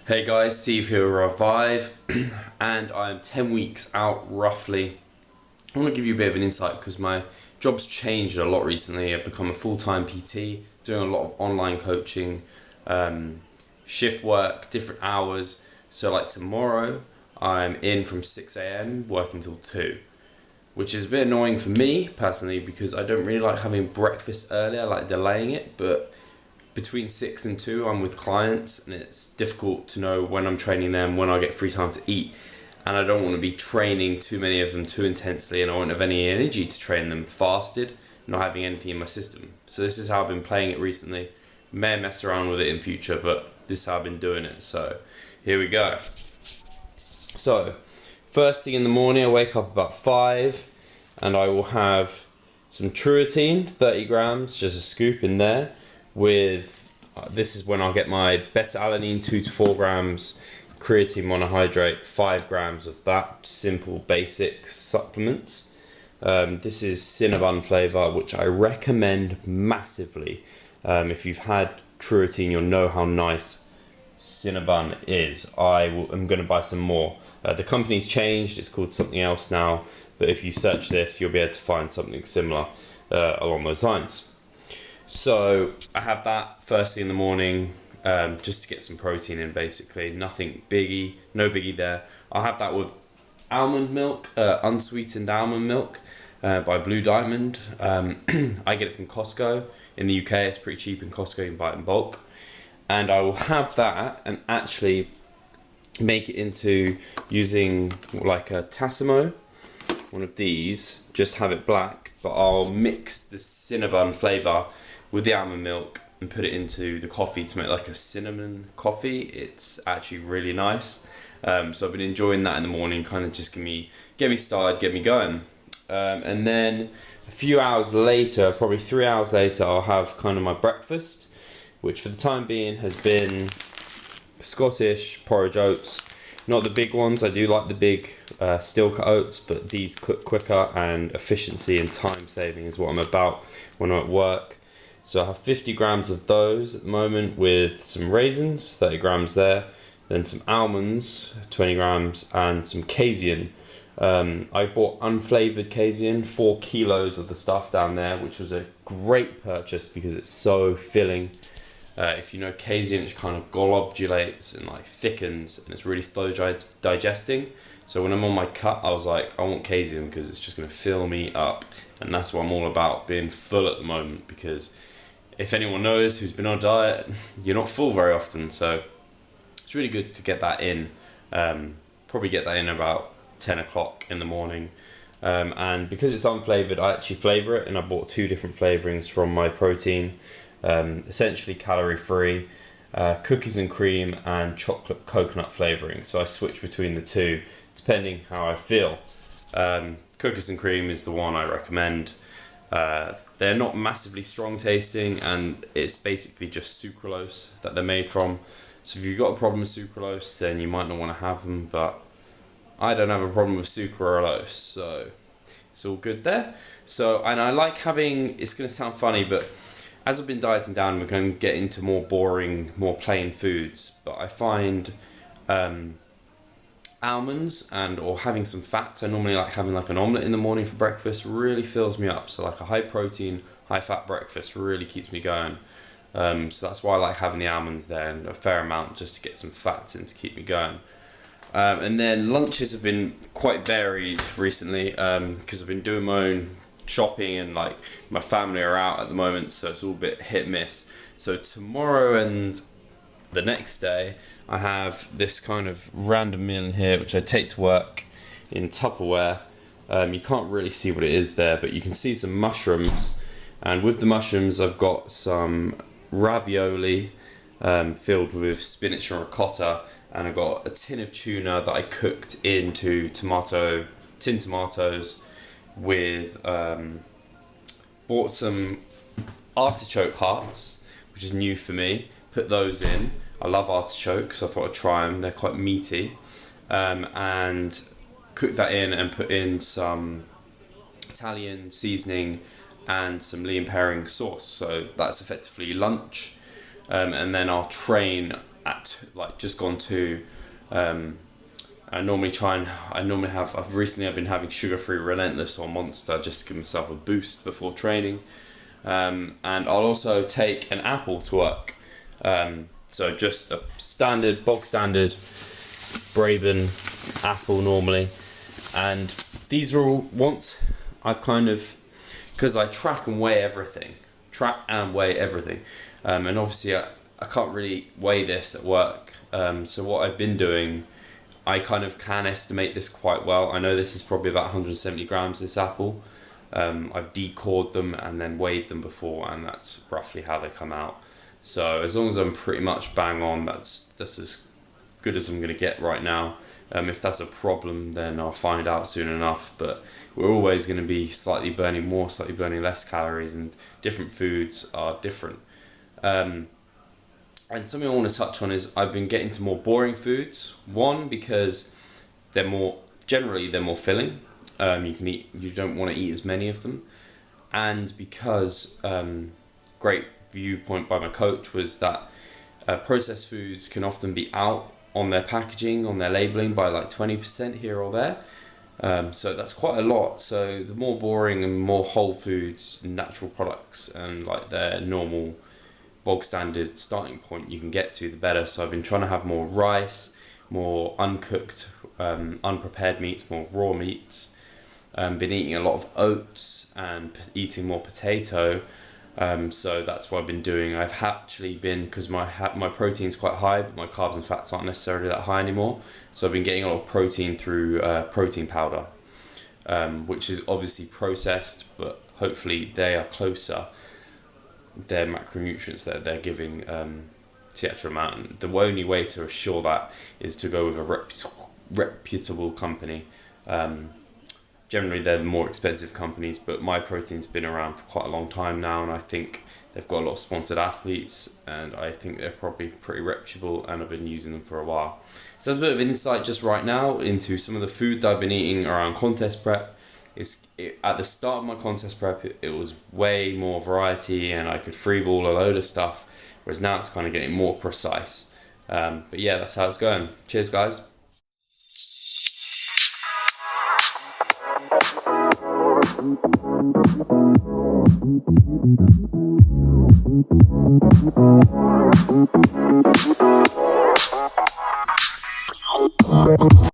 Hey guys, Steve here with Revive, and I'm 10 weeks out roughly. I want to give you a bit of an insight because my job's changed a lot recently. I've become a full-time PT, doing a lot of online coaching, shift work, different hours. So like tomorrow, I'm in from 6 a.m. working till 2, which is a bit annoying for me personally because I don't really like having breakfast early. I like delaying it, but between 6 and 2 I'm with clients and it's difficult to know when I'm training them, when I get free time to eat, and I don't want to be training too many of them too intensely, and I won't have any energy to train them fasted, not having anything in my system. So this is how I've been playing it recently. May mess around with it in future, but this is how I've been doing it. So here we go. So first thing in the morning, I wake up about 5 and I will have some Truatine, 30 grams, just a scoop in there, with this is when I'll get my beta-alanine, 2 to 4 grams, creatine monohydrate, 5 grams of that, simple basic supplements. This is Cinnabon flavor, which I recommend massively. If you've had Truatine, you'll know how nice Cinnabon is. I'm going to buy some more. The company's changed, it's called something else now, but if you search this, you'll be able to find something similar along those lines. So I have that first thing in the morning, just to get some protein in basically. Nothing biggie, no biggie there. I'll have that with almond milk, unsweetened almond milk by Blue Diamond. I get it from Costco. In the UK it's pretty cheap in Costco, you can buy it in bulk. And I will have that and actually make it into using like a Tassimo, one of these, just have it black, but I'll mix the Cinnabon flavour with the almond milk and put it into the coffee to make like a cinnamon coffee. It's actually really nice. So I've been enjoying that in the morning, kind of just get me started, get me going. And then a few hours later, probably 3 hours later, I'll have kind of my breakfast, which for the time being has been Scottish porridge oats. Not the big ones, I do like the big steel cut oats, but these cook quicker, and efficiency and time saving is what I'm about when I'm at work. So I have 50 grams of those at the moment with some raisins, 30 grams there, then some almonds, 20 grams, and some casein. I bought unflavoured casein, 4 kilos of the stuff down there, which was a great purchase because it's so filling. If you know casein, it kind of globulates and like thickens, and it's really slow digesting. So when I'm on my cut, I was like, I want casein because it's just going to fill me up, and that's what I'm all about, being full at the moment. Because if anyone knows who's been on a diet, you're not full very often. So it's really good to get that in. Probably get that in about 10 o'clock in the morning. And because it's unflavoured, I actually flavour it, and I bought 2 different flavourings from my protein. Essentially calorie free, cookies and cream and chocolate coconut flavouring. So I switch between the 2 depending how I feel. Cookies and cream is the one I recommend. They're not massively strong tasting, and it's basically just sucralose that they're made from. So if you've got a problem with sucralose, then you might not want to have them, but I don't have a problem with sucralose, so it's all good there. So, and I like having, it's going to sound funny, but as I've been dieting down, we're going to get into more boring, more plain foods, but I find almonds or having some fats. I normally like having like an omelette in the morning for breakfast, really fills me up. So like a high protein, high fat breakfast really keeps me going. So that's why I like having the almonds there, and a fair amount just to get some fats in to keep me going. And then lunches have been quite varied recently because I've been doing my own shopping, and like my family are out at the moment, so it's all a bit hit miss. So tomorrow and the next day I have this kind of random meal in here which I take to work in Tupperware. You can't really see what it is there, but you can see some mushrooms, and with the mushrooms I've got some ravioli filled with spinach and ricotta, and I've got a tin of tuna that I cooked into tin tomatoes with bought some artichoke hearts, which is new for me, put those in. I love artichokes, so I thought I'd try them, they're quite meaty, and cooked that in and put in some Italian seasoning and some Lee and Perrin sauce. So that's effectively lunch. and then I'll train at like just gone 2. I've recently been having sugar-free Relentless or Monster just to give myself a boost before training. And I'll also take an apple to work. So just a bog standard Braben apple normally. And these are all, once I've because I track and weigh everything. And obviously I can't really weigh this at work. So what I've been doing, I kind of can estimate this quite well. I know this is probably about 170 grams, this apple. I've decored them and then weighed them before, and that's roughly how they come out. So as long as I'm pretty much bang on, that's as good as I'm going to get right now. If that's a problem, then I'll find out soon enough. But we're always going to be slightly burning more, slightly burning less calories, and different foods are different. And something I want to touch on is I've been getting to more boring foods. One, because they're more filling. You don't want to eat as many of them, and because great viewpoint by my coach was that processed foods can often be out on their packaging, on their labeling by like 20% here or there. So that's quite a lot. So the more boring and more whole foods, natural products, and like their normal bog standard starting point you can get to, the better. So I've been trying to have more rice, more uncooked, unprepared meats, more raw meats. Been eating a lot of oats and eating more potato. So that's what I've been doing. I've actually been, because my protein's quite high, but my carbs and fats aren't necessarily that high anymore. So I've been getting a lot of protein through protein powder, which is obviously processed, but hopefully they are closer. Their macronutrients that they're giving to the actual amount. And the only way to assure that is to go with a reputable company. Generally, they're the more expensive companies, but My Protein's been around for quite a long time now, and I think they've got a lot of sponsored athletes, and I think they're probably pretty reputable, and I've been using them for a while. So that's a bit of an insight just right now into some of the food that I've been eating around contest prep. At the start of my contest prep, it was way more variety, and I could freeball a load of stuff, whereas now it's kind of getting more precise. But yeah, that's how it's going. Cheers, guys.